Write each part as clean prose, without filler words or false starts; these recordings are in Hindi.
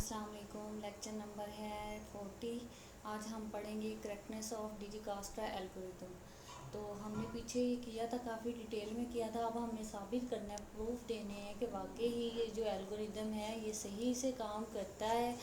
अस्सलाम वालेकुम। लेक्चर नंबर है 40। आज हम पढ़ेंगे करेक्टनेस ऑफ डिजिकास्ट्रा एल्गोरिथम। तो हमने पीछे ये किया था, काफ़ी डिटेल में किया था। अब हमने साबित करना है, प्रूफ देने हैं कि वाकई ही ये जो एल्गोरिथम है ये सही से काम करता है।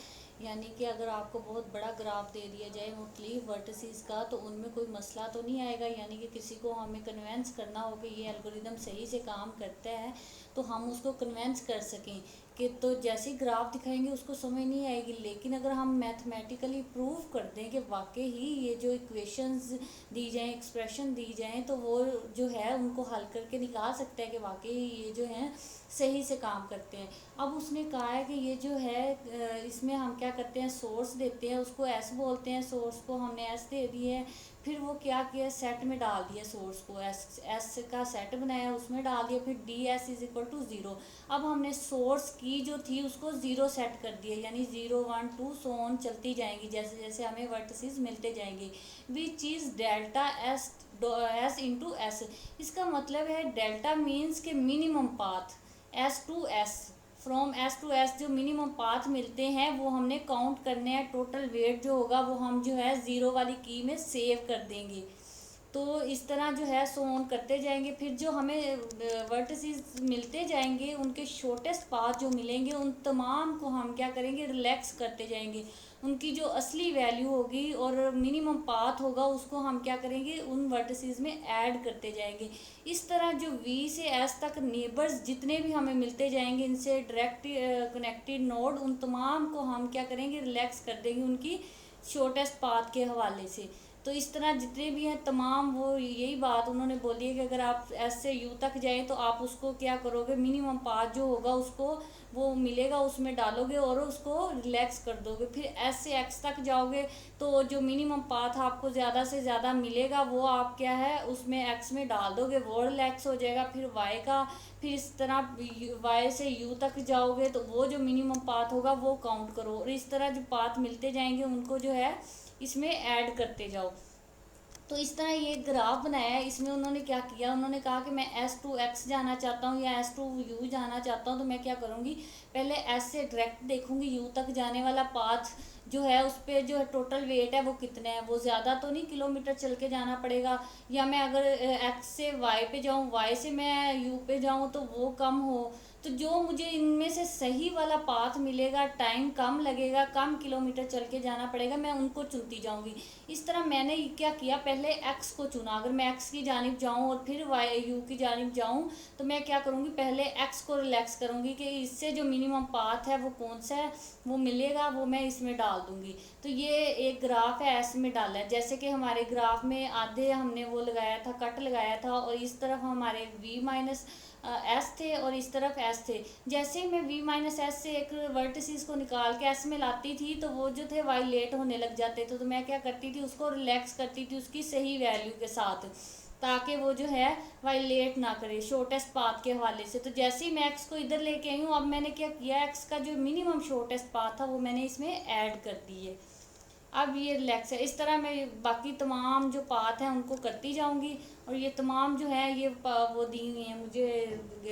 यानी कि अगर आपको बहुत बड़ा ग्राफ दे दिया जाए मुख्तलिफ वर्टिसेस का, तो उनमें कोई मसला तो नहीं आएगा। यानी कि किसी को हमें कन्वेंस करना हो कि ये एल्गोरिथम सही से काम करता है, तो हम उसको कन्वेंस कर सकें कि तो जैसे ही ग्राफ दिखाएंगे उसको समझ नहीं आएगी। लेकिन अगर हम मैथमेटिकली प्रूव कर दें कि वाकई ही ये जो इक्वेशंस दी जाएँ, एक्सप्रेशन दी जाएँ, तो वो जो है उनको हल करके निकाल सकता है कि वाकई ये जो हैं सही से काम करते हैं। अब उसने कहा है कि ये जो है इसमें हम क्या करते हैं, सोर्स देते हैं, उसको एस बोलते हैं, सोर्स को हमने एस दे दिए है। फिर वो क्या किया, सेट में डाल दिया सोर्स को, एस का सेट बनाया, उसमें डाल दिया, फिर d s is equal to zero. अब हमने सोर्स की जो थी उसको ज़ीरो सेट कर दिया, यानी 0 1 2 सो ऑन चलती जाएंगी जैसे जैसे हमें वर्टिसेस मिलते जाएंगे। Which is delta s s into s. इसका मतलब है डेल्टा मीन्स के minimum path, s to s, from s to s जो मिनिमम पाथ मिलते हैं वो हमने काउंट करने हैं। टोटल वेट जो होगा वो हम जो है ज़ीरो वाली की में सेव कर देंगे। तो इस तरह जो है सो ऑन करते जाएंगे। फिर जो हमें वर्टिसेस मिलते जाएंगे, उनके शॉर्टेस्ट पाथ जो मिलेंगे उन तमाम को हम क्या करेंगे, रिलैक्स करते जाएंगे। उनकी जो असली वैल्यू होगी और मिनिमम पाथ होगा उसको हम क्या करेंगे, उन वर्टिसेस में ऐड करते जाएंगे। इस तरह जो V से S तक नेबर्स जितने भी हमें मिलते जाएंगे, इनसे डायरेक्ट कनेक्टेड नोड, उन तमाम को हम क्या करेंगे, रिलैक्स कर देंगे उनकी शॉर्टेस्ट पाथ के हवाले से। तो इस तरह जितने भी हैं तमाम, वो यही बात उन्होंने बोली है कि अगर आप एस से यू तक जाएं तो आप उसको क्या करोगे, मिनिमम पाथ जो होगा उसको वो मिलेगा उसमें डालोगे और उसको रिलैक्स कर दोगे। फिर एस से एक्स तक जाओगे तो जो मिनिमम पाथ आपको ज़्यादा से ज़्यादा मिलेगा वो आप क्या है उसमें एक्स में डाल दोगे, वो रिलैक्स हो जाएगा। फिर वाई का, फिर इस तरह वाई से यू तक जाओगे तो वो जो मिनिमम पाथ होगा वो काउंट करो, और इस तरह जो पाथ मिलते जाएंगे उनको जो है इसमें ऐड करते जाओ। तो इस तरह ये ग्राफ बनाया है। इसमें उन्होंने क्या किया, उन्होंने कहा कि मैं एस टू एक्स जाना चाहता हूँ या एस टू यू जाना चाहता हूँ, तो मैं क्या करूँगी, पहले एस से डायरेक्ट देखूँगी यू तक जाने वाला पाथ जो है उस पर जो है टोटल वेट है वो कितना है, वो ज़्यादा तो नहीं किलोमीटर चल के जाना पड़ेगा। या मैं अगर एक्स से वाई पे जाऊँ, वाई से मैं यू पे जाऊँ तो वो कम हो। तो जो मुझे इनमें से सही वाला पाथ मिलेगा, टाइम कम लगेगा, कम किलोमीटर चल के जाना पड़ेगा, मैं उनको चुनती जाऊँगी। इस तरह मैंने क्या किया, पहले एक्स को चुना। अगर मैं एक्स की जानिब जाऊँ और फिर वाई यू की जानिब जाऊँ तो मैं क्या करूँगी, पहले एक्स को रिलैक्स करूँगी कि इससे जो मिनिमम पाथ है वो कौन सा है, वो मिलेगा, वो मैं इसमें डाल दूँगी। तो ये एक ग्राफ है, एस में डाला है। जैसे कि हमारे ग्राफ में आधे हमने वो लगाया था, कट लगाया था, और इस तरफ हमारे वी माइनस एस थे और इस तरफ एस थे। जैसे ही मैं वी माइनस एस से एक वर्टिसेस को निकाल के एस में लाती थी तो वो जो थे वाइलेट होने लग जाते थे। तो मैं क्या करती थी, उसको रिलैक्स करती थी उसकी सही वैल्यू के साथ, ताकि वो जो है वाइलेट ना करे शॉर्टेस्ट पाथ के हवाले से। तो जैसे ही मैं एक्स को इधर लेके आई हूँ, अब मैंने क्या किया, एक्स का जो मिनिमम शॉर्टेस्ट पाथ था वो मैंने इसमें ऐड कर दी है। अब ये रिलैक्स है। इस तरह मैं बाकी तमाम जो पाथ हैं उनको करती जाऊंगी, और ये तमाम जो है ये वो दी हुई हैं मुझे,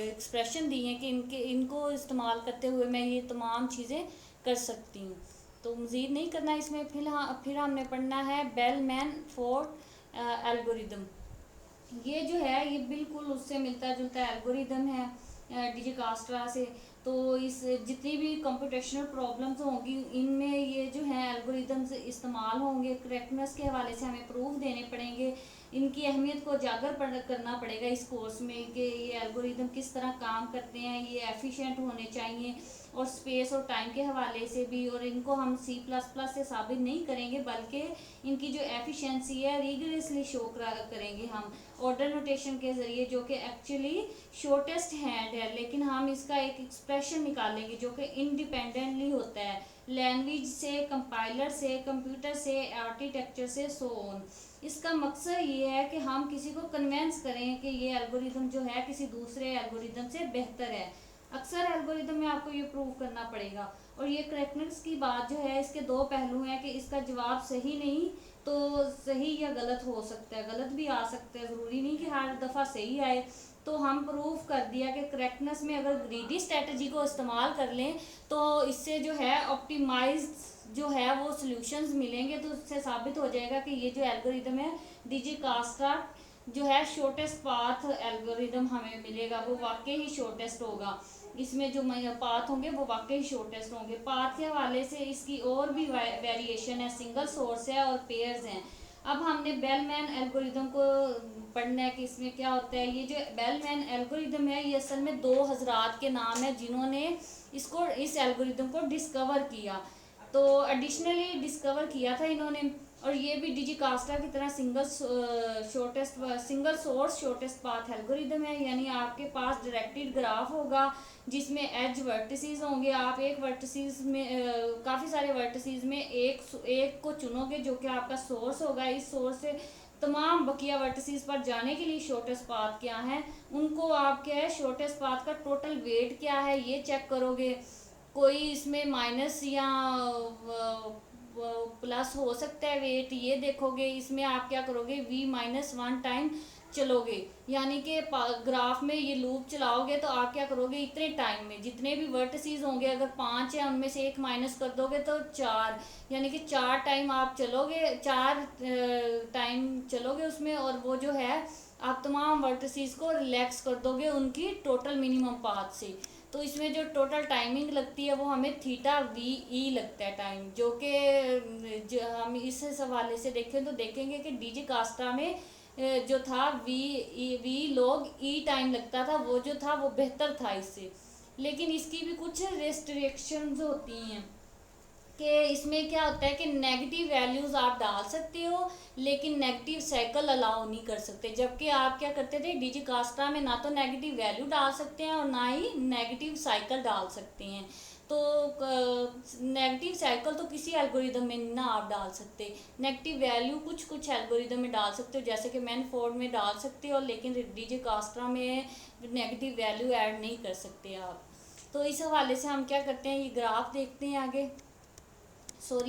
एक्सप्रेशन दी हैं कि इनको इस्तेमाल करते हुए मैं ये तमाम चीज़ें कर सकती हूँ। तो मज़ीद नहीं करना इसमें। फिर हमने पढ़ना है बेलमैन फोर्ड एल्गोरिदम। ये जो है ये बिल्कुल उससे मिलता जुलता एल्गोरिदम है डिजिकास्ट्रा से। तो इस जितनी भी कंप्यूटेशनल प्रॉब्लम्स होंगी इनमें ये जो है एल्गोरिदम्स इस्तेमाल होंगे। करेक्टनेस के हवाले से हमें प्रूफ देने पड़ेंगे, इनकी अहमियत को उजागर करना पड़ेगा इस कोर्स में कि ये एल्गोरिदम किस तरह काम करते हैं, ये एफिशिएंट होने चाहिए, और स्पेस और टाइम के हवाले से भी। और इनको हम C++ से साबित नहीं करेंगे, बल्कि इनकी जो एफिशिएंसी है रिगरसली शो करेंगे हम ऑर्डर नोटेशन के ज़रिए, जो कि एक्चुअली शॉर्टेस्ट हैंड है, लेकिन हम इसका एक एक्सप्रेशन निकालेंगे जो कि इंडिपेंडेंटली होता है लैंग्वेज से, कंपाइलर से, कंप्यूटर से, आर्किटेक्चर से, सो ऑन। इसका मकसद ये है कि हम किसी को कन्वेंस करें कि ये एल्गोरिदम जो है किसी दूसरे एल्गोरिदम से बेहतर है। अक्सर एल्गोरिदम में आपको ये प्रूव करना पड़ेगा। और ये करेक्टनेस की बात जो है, इसके दो पहलू हैं कि इसका जवाब सही नहीं तो सही या गलत हो सकता है, गलत भी आ सकता है, ज़रूरी नहीं कि हर दफ़ा सही आए। तो हम प्रूफ कर दिया कि करेक्टनेस में अगर ग्रीडी स्ट्रेटजी को इस्तेमाल कर लें तो इससे जो है ऑप्टिमाइज जो है वो सॉल्यूशंस मिलेंगे। तो उससे साबित हो जाएगा कि ये जो एल्गोरिदम है डिजिकास्ट्रा जो है शॉर्टेस्ट पाथ एल्गोरिदम हमें मिलेगा वो वाकई ही शॉर्टेस्ट होगा। इसमें जो पाथ होंगे वो वाकई ही शॉर्टेस्ट होंगे। पाथ के हवाले से इसकी और भी वेरिएशन है, सिंगल सोर्स है और पेयर्स हैं। अब हमने बेलमैन एल्गोरिदम को पढ़ना है कि इसमें क्या होता है। ये जो बेलमैन एल्गोरिदम है ये असल में दो हजरात के नाम है जिन्होंने इस एल्गोरिदम को डिस्कवर किया। तो एडिशनली डिस्कवर किया था इन्होंने। और ये भी डिजिकास्ट्रा की तरह single source shortest path algorithm है। यानी आपके पास डायरेक्टेड ग्राफ होगा जिसमें एज वर्टिसेस होंगे। आप एक वर्टिसेस में काफ़ी सारे वर्टिसेस में एक को चुनोगे जो कि आपका सोर्स होगा। इस सोर्स से तमाम बकिया वर्टिसेस पर जाने के लिए शॉर्टेस्ट पाथ क्या है, उनको आप क्या है शॉर्टेस्ट पाथ का टोटल वेट क्या है ये चेक करोगे। कोई इसमें माइनस या प्लस हो सकता है वेट, ये देखोगे। इसमें आप क्या करोगे v-1 टाइम चलोगे, यानी कि ग्राफ में ये लूप चलाओगे तो आप क्या करोगे इतने टाइम में जितने भी वर्टिसेस होंगे अगर 5 है उनमें से एक माइनस कर दोगे तो 4, यानी कि 4 टाइम आप चलोगे, 4 टाइम चलोगे उसमें। और वो जो है आप तमाम वर्टिसेस को रिलैक्स कर दोगे उनकी टोटल मिनिमम पाथ से। तो इसमें जो टोटल टाइमिंग लगती है वो हमें थीटा वी ई लगता है टाइम, जो कि हम इस हवाले से देखें तो देखेंगे कि डिजिकास्ट्रा में जो था वी लॉग ई टाइम लगता था, वो जो था वो बेहतर था इससे। लेकिन इसकी भी कुछ रेस्ट्रिक्शंस होती हैं कि इसमें क्या होता है कि नेगेटिव वैल्यूज़ आप डाल सकते हो लेकिन नेगेटिव साइकिल अलाउ नहीं कर सकते। जबकि आप क्या करते थे डिजिकास्ट्रा में ना तो नेगेटिव वैल्यू डाल सकते हैं और ना ही नेगेटिव साइकिल डाल सकते हैं। तो नेगेटिव साइकिल तो किसी एल्गोरिदम में ना आप डाल सकते, नेगेटिव वैल्यू कुछ कुछ एल्गोरिदम में डाल सकते हो जैसे कि मैनफोर्ड में डाल सकते हो, लेकिन डिजिकास्ट्रा में नेगेटिव वैल्यू ऐड नहीं कर सकते आप। तो इस हवाले से हम क्या करते हैं ये ग्राफ देखते हैं आगे।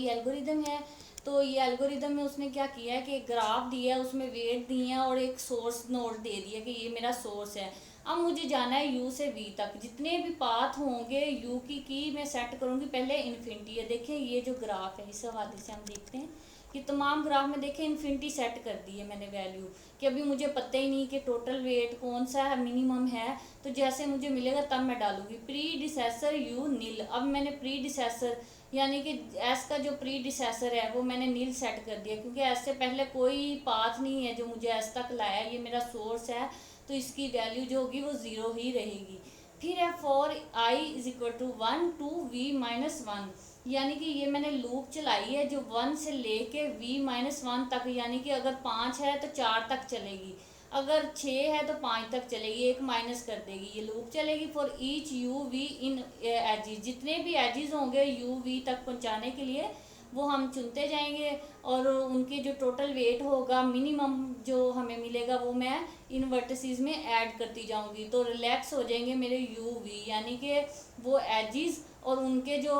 एल्गोरिदम है। तो ये एल्गोरिदम में उसने क्या किया है कि एक ग्राफ दिया है उसमें वेट दिए हैं और एक सोर्स नोड दे दिया कि ये मेरा सोर्स है। अब मुझे जाना है यू से वी तक, जितने भी पाथ होंगे यू की मैं सेट करूँगी पहले इन्फिनिटी है। देखें ये जो ग्राफ है इस हवाले से हम देखते हैं कि तमाम ग्राफ में देखें इन्फिनिटी सेट कर दी है मैंने वैल्यू कि अभी मुझे पता ही नहीं कि टोटल वेट कौन सा है मिनिमम है। तो जैसे मुझे मिलेगा तब मैं डालूंगी प्री डिसेसर यू नील। अब मैंने प्री डिसेसर यानी कि एस का जो प्री डिसेसर है वो मैंने नील सेट कर दिया क्योंकि एस से पहले कोई पाथ नहीं है जो मुझे एस तक लाया, ये मेरा सोर्स है तो इसकी वैल्यू जो होगी वो 0 ही रहेगी। फिर है for i is equal to 1 to v-1, यानी कि ये मैंने लूप चलाई है जो 1 से लेके v-1 तक, यानी कि अगर 5 है तो 4 तक चलेगी, अगर 6 है तो 5 तक चलेगी, एक माइनस कर देगी, ये लूप चलेगी for each u v in edges. जितने भी एजिज होंगे यू वी तक पहुंचाने के लिए वो हम चुनते जाएंगे और उनके जो टोटल वेट होगा मिनिमम जो हमें मिलेगा वो मैं इन वर्टिसेस में ऐड करती जाऊंगी। तो रिलैक्स हो जाएंगे मेरे यू वी, यानी कि वो एजिज और उनके जो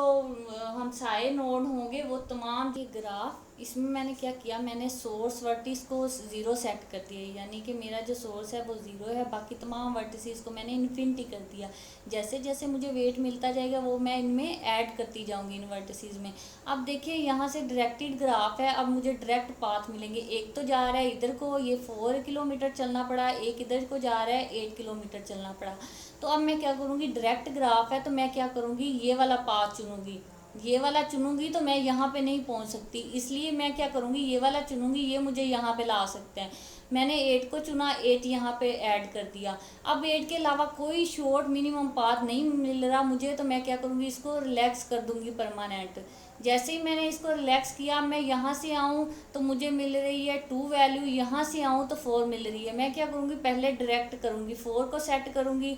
हमसाए नोड होंगे वो तमाम। ये ग्राफ इसमें मैंने क्या किया, मैंने सोर्स वर्टिस को 0 सेट कर दिया, यानी कि मेरा जो सोर्स है वो 0 है, बाकी तमाम वर्टिसेस को मैंने इन्फिनिटी कर दिया। जैसे जैसे मुझे वेट मिलता जाएगा वो मैं इनमें ऐड करती जाऊंगी इन वर्टिसेस में। अब देखिए यहाँ से डायरेक्टेड ग्राफ है, अब मुझे डायरेक्ट पाथ मिलेंगे। एक तो जा रहा है इधर को, ये 4 किलोमीटर चलना पड़ा, एक इधर को जा रहा है 8 किलोमीटर चलना पड़ा। तो अब मैं क्या करूँगी, डायरेक्ट ग्राफ है तो मैं क्या करूँगी ये वाला पाथ चुनूँगी, ये वाला चुनूंगी तो मैं यहाँ पे नहीं पहुँच सकती, इसलिए मैं क्या करूँगी ये वाला चुनूंगी, ये मुझे यहाँ पे ला सकते हैं। मैंने 8 को चुना, 8 यहाँ पे ऐड कर दिया। अब 8 के अलावा कोई शॉर्ट मिनिमम पाथ नहीं मिल रहा मुझे, तो मैं क्या करूँगी इसको रिलैक्स कर दूँगी परमानेंट। जैसे ही मैंने इसको रिलैक्स किया, मैं यहाँ से आऊँ तो मुझे मिल रही है 2 वैल्यू, यहाँ से आऊँ तो 4 मिल रही है। मैं क्या करूँगी पहले डायरेक्ट करूँगी, 4 को सेट करूँगी।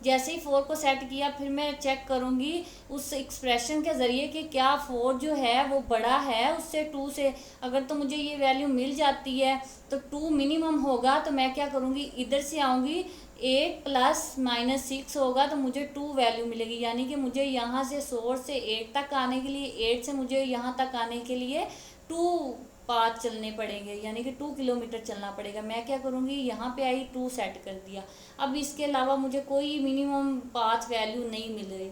जैसे ही 4 को सेट किया फिर मैं चेक करूँगी उस एक्सप्रेशन के ज़रिए कि क्या 4 जो है वो बड़ा है उससे 2 से। अगर तो मुझे ये वैल्यू मिल जाती है तो 2 मिनिमम होगा, तो मैं क्या करूँगी इधर से आऊँगी, 8 प्लस माइनस 6 होगा तो मुझे 2 वैल्यू मिलेगी। यानी कि मुझे यहाँ से सोर्स से 8 तक आने के लिए, 8 से मुझे यहाँ तक आने के लिए 2 पाथ चलने पड़ेंगे, यानी कि 2 किलोमीटर चलना पड़ेगा। मैं क्या करूँगी, यहाँ पे आई 2 सेट कर दिया। अब इसके अलावा मुझे कोई मिनिमम पाथ वैल्यू नहीं मिल रही।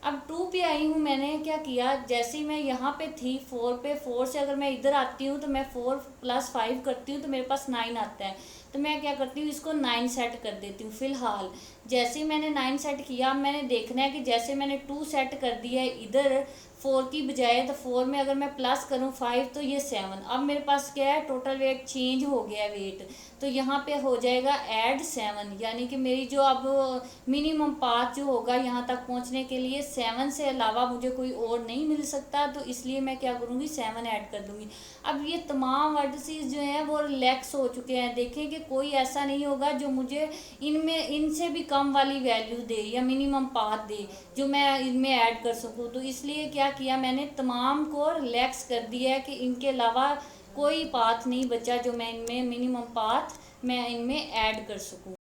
अब 2 पे आई हूँ, मैंने क्या किया, जैसे ही मैं यहाँ पे थी 4 पे, 4 से अगर मैं इधर आती हूँ तो मैं 4 + 5 करती हूँ तो मेरे पास 9 आता है। तो मैं क्या करती हूँ, इसको 9 सेट कर देती हूँ फ़िलहाल। जैसे ही मैंने 9 सेट किया, मैंने देखना है कि जैसे मैंने 2 सेट कर दिया है इधर 4 की बजाय, तो 4 में अगर मैं प्लस करूँ 5 तो ये 7। अब मेरे पास क्या है, टोटल वेट चेंज हो गया है वेट। तो यहाँ पे हो जाएगा ऐड 7, यानी कि मेरी जो अब मिनिमम पाथ जो होगा यहाँ तक पहुँचने के लिए 7 से अलावा मुझे कोई और नहीं मिल सकता। तो इसलिए मैं क्या करूँगी, 7 ऐड कर दूँगी। अब ये तमाम वर्टिसेस जो हैं वो रिलैक्स हो चुके हैं। देखें कि कोई ऐसा नहीं होगा जो मुझे इनमें इनसे भी कम वाली वैल्यू दे या मिनिमम पाथ दे जो मैं इनमें ऐड कर सकूँ। तो इसलिए क्या किया, मैंने तमाम को रिलैक्स कर दिया है कि इनके अलावा कोई पाथ नहीं बचा जो मैं इनमें मिनिमम पाथ मैं इनमें ऐड कर सकूँ।